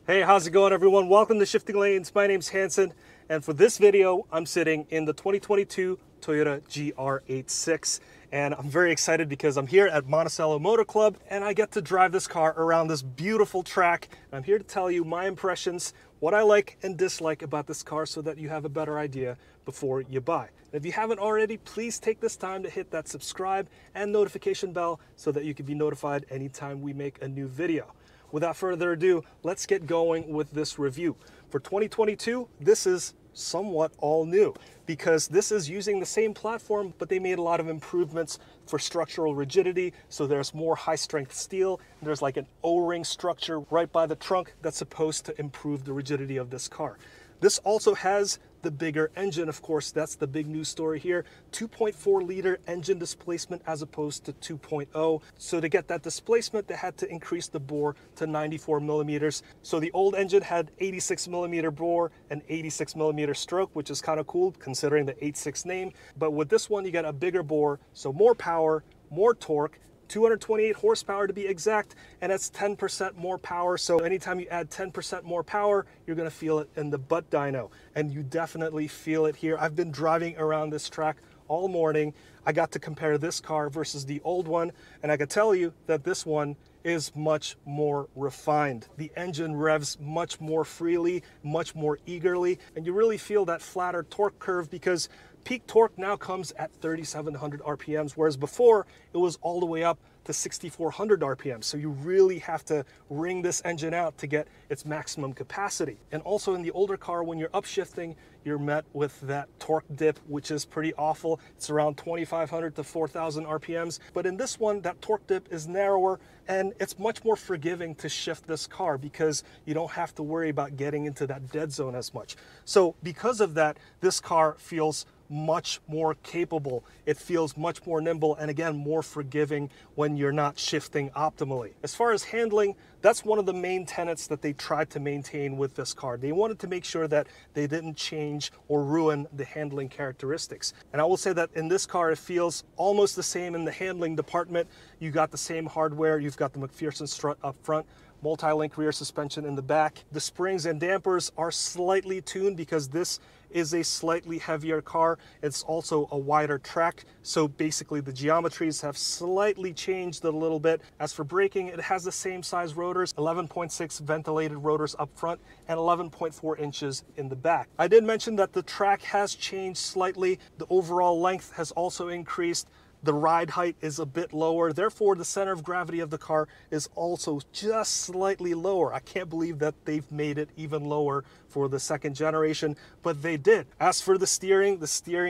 Hey, how's it going, everyone? Welcome to Shifting Lanes. My name's Hanson, and for this video, I'm sitting in the 2022 Toyota GR86, and I'm very excited because I'm here at Monticello Motor Club, and I get to drive this car around this beautiful track. I'm here to tell you my impressions, what I like and dislike about this car so that you have a better idea before you buy. And if you haven't already, please take this time to hit that subscribe and notification bell so that you can be notified anytime we make a new video. Without further ado, let's get going with this review. For 2022, this is somewhat all new because this is using the same platform, but they made a lot of improvements for structural rigidity. So there's more high strength steel. There's like an O-ring structure right by the trunk that's supposed to improve the rigidity of this car. This also has the bigger engine, of course. That's the big news story here. 2.4 liter engine displacement as opposed to 2.0. So to get that displacement, they had to increase the bore to 94 millimeters. So the old engine had 86 millimeter bore and 86 millimeter stroke, which is kind of cool considering the 86 name. But with this one, you get a bigger bore, so more power, more torque, 228 horsepower to be exact, and that's 10% more power. So anytime you add 10% more power, you're gonna feel it in the butt dyno, and you definitely feel it here. I've been driving around this track all morning. I got to compare this car versus the old one, and I can tell you that this one is much more refined. The engine revs much more freely, much more eagerly, and you really feel that flatter torque curve because peak torque now comes at 3,700 RPMs, whereas before it was all the way up to 6,400 RPMs. So you really have to wring this engine out to get its maximum capacity. And also in the older car, when you're upshifting, you're met with that torque dip, which is pretty awful. It's around 2,500 to 4,000 RPMs. But in this one, that torque dip is narrower and it's much more forgiving to shift this car because you don't have to worry about getting into that dead zone as much. So because of that, this car feels much more capable. It feels much more nimble and again, more forgiving when you're not shifting optimally. As far as handling, that's one of the main tenets that they tried to maintain with this car. They wanted to make sure that they didn't change or ruin the handling characteristics. And I will say that in this car, it feels almost the same in the handling department. You got the same hardware. You've got the McPherson strut up front, multi-link rear suspension in the back. The springs and dampers are slightly tuned because this is a slightly heavier car. It's also a wider track, so basically the geometries have slightly changed a little bit. As for braking, it has the same size rotors, 11.6 ventilated rotors up front and 11.4 inches in the back. I did mention that the track has changed slightly. The overall length has also increased. The ride height is a bit lower, therefore the center of gravity of the car is also just slightly lower. I can't believe that they've made it even lower for the second generation, but they did. As for the steering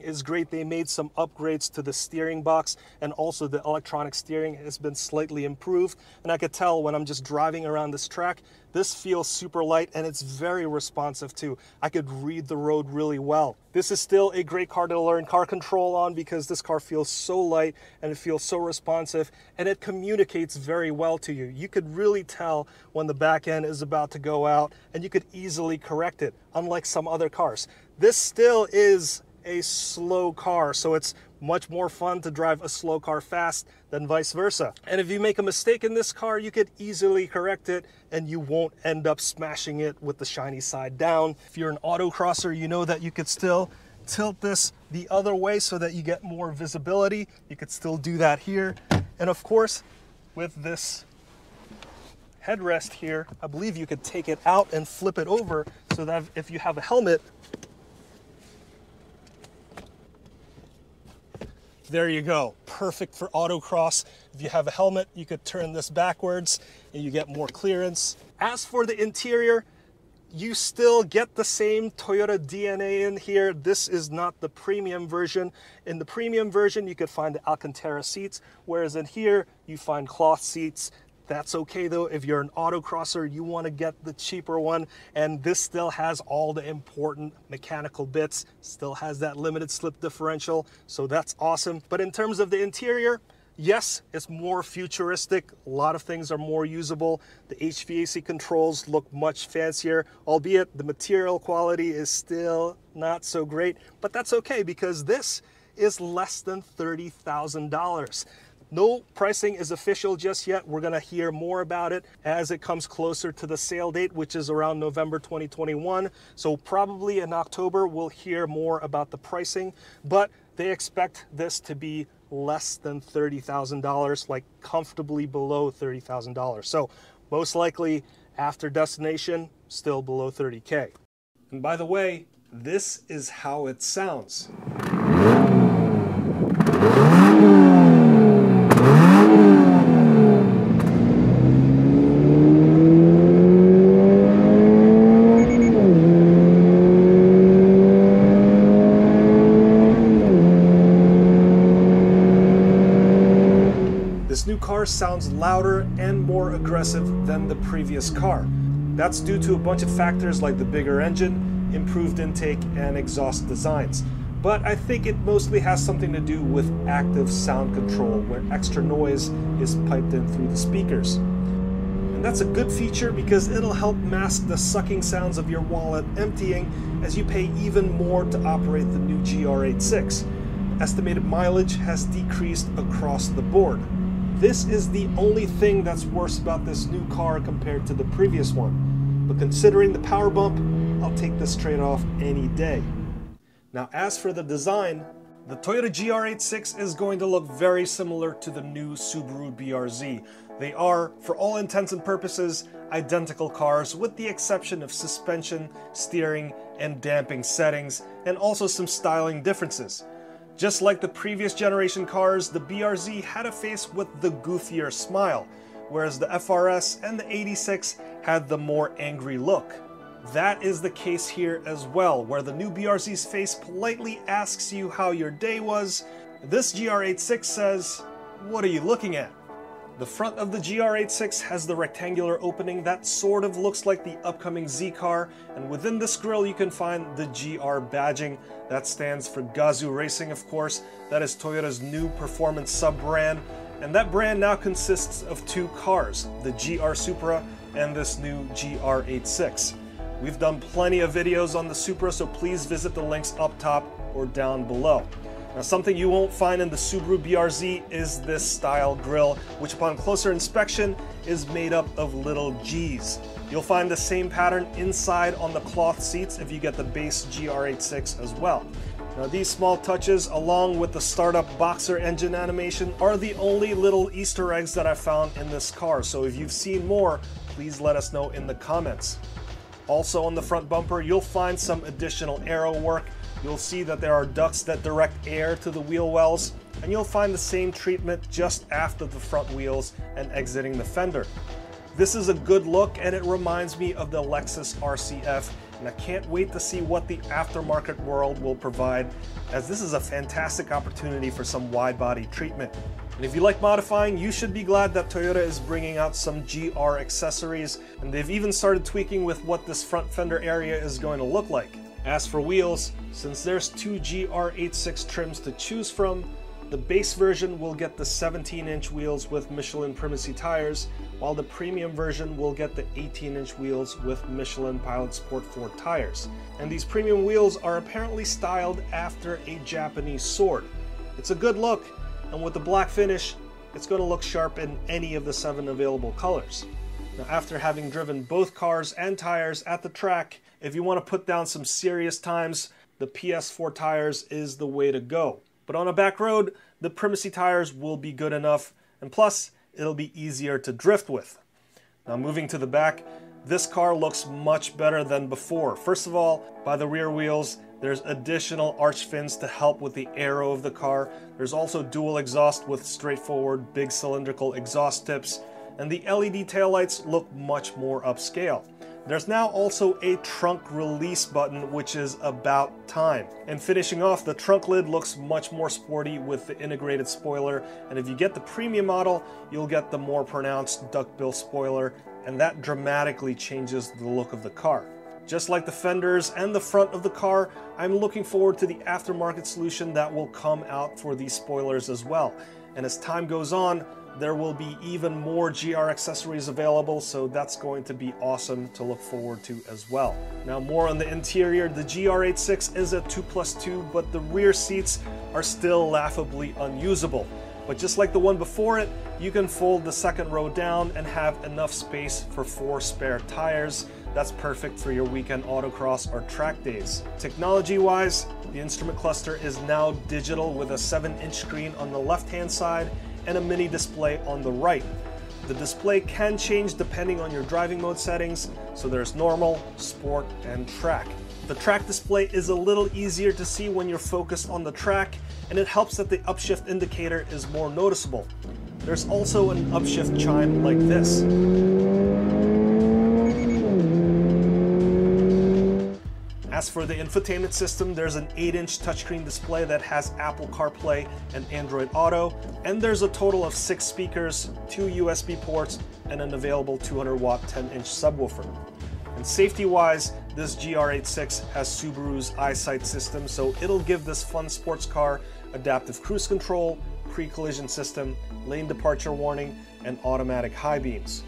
is great. They made some upgrades to the steering box, and also the electronic steering has been slightly improved. And I could tell when I'm just driving around this track, this feels super light and it's very responsive too. I could read the road really well. This is still a great car to learn car control on because this car feels so light and it feels so responsive and it communicates very well to you. You could really tell when the back end is about to go out and you could easily correct it, unlike some other cars. This still is a slow car, so it's much more fun to drive a slow car fast than vice versa. And if you make a mistake in this car, you could easily correct it and you won't end up smashing it with the shiny side down. If you're an autocrosser, you know that you could still tilt this the other way so that you get more visibility. You could still do that here. And of course, with this headrest here, I believe you could take it out and flip it over so that if you have a helmet, there you go. Perfect for autocross. If you have a helmet, you could turn this backwards and you get more clearance. As for the interior, you still get the same Toyota DNA in here. This is not the premium version. In the premium version, you could find the Alcantara seats, whereas in here, you find cloth seats. That's okay though. If you're an autocrosser, you want to get the cheaper one, and this still has all the important mechanical bits, still has that limited slip differential, so that's awesome. But in terms of the interior, yes, it's more futuristic. A lot of things are more usable. The HVAC controls look much fancier, albeit the material quality is still not so great, but that's okay because this is less than $30,000. No pricing is official just yet. We're gonna hear more about it as it comes closer to the sale date, which is around November 2021. So probably in October, we'll hear more about the pricing, but they expect this to be less than $30,000, like comfortably below $30,000. So most likely after destination, still below 30K. And by the way, this is how it sounds. This new car sounds louder and more aggressive than the previous car. That's due to a bunch of factors like the bigger engine, improved intake, and exhaust designs. But I think it mostly has something to do with active sound control, where extra noise is piped in through the speakers. And that's a good feature because it'll help mask the sucking sounds of your wallet emptying as you pay even more to operate the new GR86. Estimated mileage has decreased across the board. This is the only thing that's worse about this new car compared to the previous one. But considering the power bump, I'll take this trade-off any day. Now, as for the design, the Toyota GR86 is going to look very similar to the new Subaru BRZ. They are, for all intents and purposes, identical cars with the exception of suspension, steering, and damping settings, and also some styling differences. Just like the previous generation cars, the BRZ had a face with the goofier smile, whereas the FRS and the 86 had the more angry look. That is the case here as well, where the new BRZ's face politely asks you how your day was. This GR86 says, "What are you looking at?" The front of the GR86 has the rectangular opening that sort of looks like the upcoming Z car, and within this grille you can find the GR badging. That stands for Gazoo Racing, of course. That is Toyota's new performance sub-brand, and that brand now consists of two cars, the GR Supra and this new GR86. We've done plenty of videos on the Supra, so please visit the links up top or down below. Now, something you won't find in the Subaru BRZ is this style grille, which upon closer inspection is made up of little G's. You'll find the same pattern inside on the cloth seats if you get the base GR86 as well. Now, these small touches, along with the startup Boxer engine animation, are the only little Easter eggs that I found in this car, so if you've seen more, please let us know in the comments. Also on the front bumper, you'll find some additional aero work. You'll see that there are ducts that direct air to the wheel wells, and you'll find the same treatment just after the front wheels and exiting the fender. This is a good look, and it reminds me of the Lexus RCF, and I can't wait to see what the aftermarket world will provide, as this is a fantastic opportunity for some wide-body treatment. And if you like modifying, you should be glad that Toyota is bringing out some GR accessories, and they've even started tweaking with what this front fender area is going to look like. As for wheels, since there's two GR86 trims to choose from, the base version will get the 17-inch wheels with Michelin Primacy tires, while the premium version will get the 18-inch wheels with Michelin Pilot Sport 4 tires. And these premium wheels are apparently styled after a Japanese sword. It's a good look, and with the black finish, it's going to look sharp in any of the 7 available colors. Now, after having driven both cars and tires at the track, if you want to put down some serious times, the PS4 tires is the way to go. But on a back road, the Primacy tires will be good enough, and plus, it'll be easier to drift with. Now, moving to the back, this car looks much better than before. First of all, by the rear wheels, there's additional arch fins to help with the aero of the car. There's also dual exhaust with straightforward big cylindrical exhaust tips, and the LED taillights look much more upscale. There's now also a trunk release button, which is about time. And finishing off, the trunk lid looks much more sporty with the integrated spoiler, and if you get the premium model, you'll get the more pronounced duckbill spoiler, and that dramatically changes the look of the car. Just like the fenders and the front of the car, I'm looking forward to the aftermarket solution that will come out for these spoilers as well. And as time goes on, there will be even more GR accessories available, so that's going to be awesome to look forward to as well. Now, more on the interior, the GR86 is a 2+2, but the rear seats are still laughably unusable. But just like the one before it, you can fold the second row down and have enough space for 4 spare tires. That's perfect for your weekend autocross or track days. Technology-wise, the instrument cluster is now digital with a 7-inch screen on the left-hand side and a mini display on the right. The display can change depending on your driving mode settings, so there's normal, sport, and track. The track display is a little easier to see when you're focused on the track, and it helps that the upshift indicator is more noticeable. There's also an upshift chime like this. As for the infotainment system, there's an 8-inch touchscreen display that has Apple CarPlay and Android Auto, and there's a total of 6 speakers, 2 USB ports, and an available 200-watt 10-inch subwoofer. And safety-wise, this GR86 has Subaru's EyeSight system, so it'll give this fun sports car adaptive cruise control, pre-collision system, lane departure warning, and automatic high beams.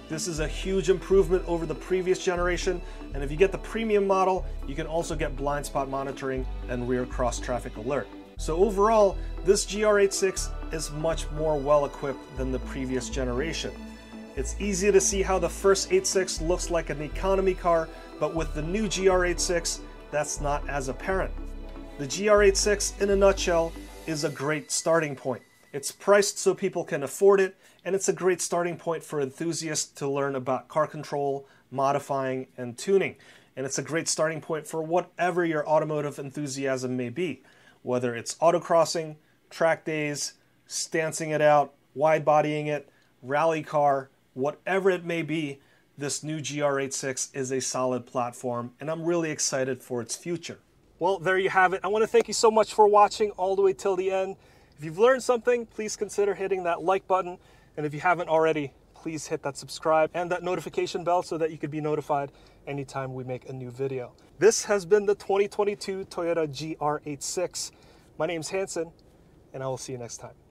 This is a huge improvement over the previous generation, and if you get the premium model, you can also get blind spot monitoring and rear cross traffic alert. So overall, this GR86 is much more well equipped than the previous generation. It's easy to see how the first 86 looks like an economy car, but with the new GR86, that's not as apparent. The GR86, in a nutshell, is a great starting point. It's priced so people can afford it, and it's a great starting point for enthusiasts to learn about car control, modifying, and tuning. And it's a great starting point for whatever your automotive enthusiasm may be, whether it's autocrossing, track days, stancing it out, wide bodying it, rally car, whatever it may be. This new GR86 is a solid platform, and I'm really excited for its future. Well, there you have it. I want to thank you so much for watching all the way till the end. If you've learned something, please consider hitting that like button. And if you haven't already, please hit that subscribe and that notification bell so that you can be notified anytime we make a new video. This has been the 2022 Toyota GR86. My name's Hanson, and I will see you next time.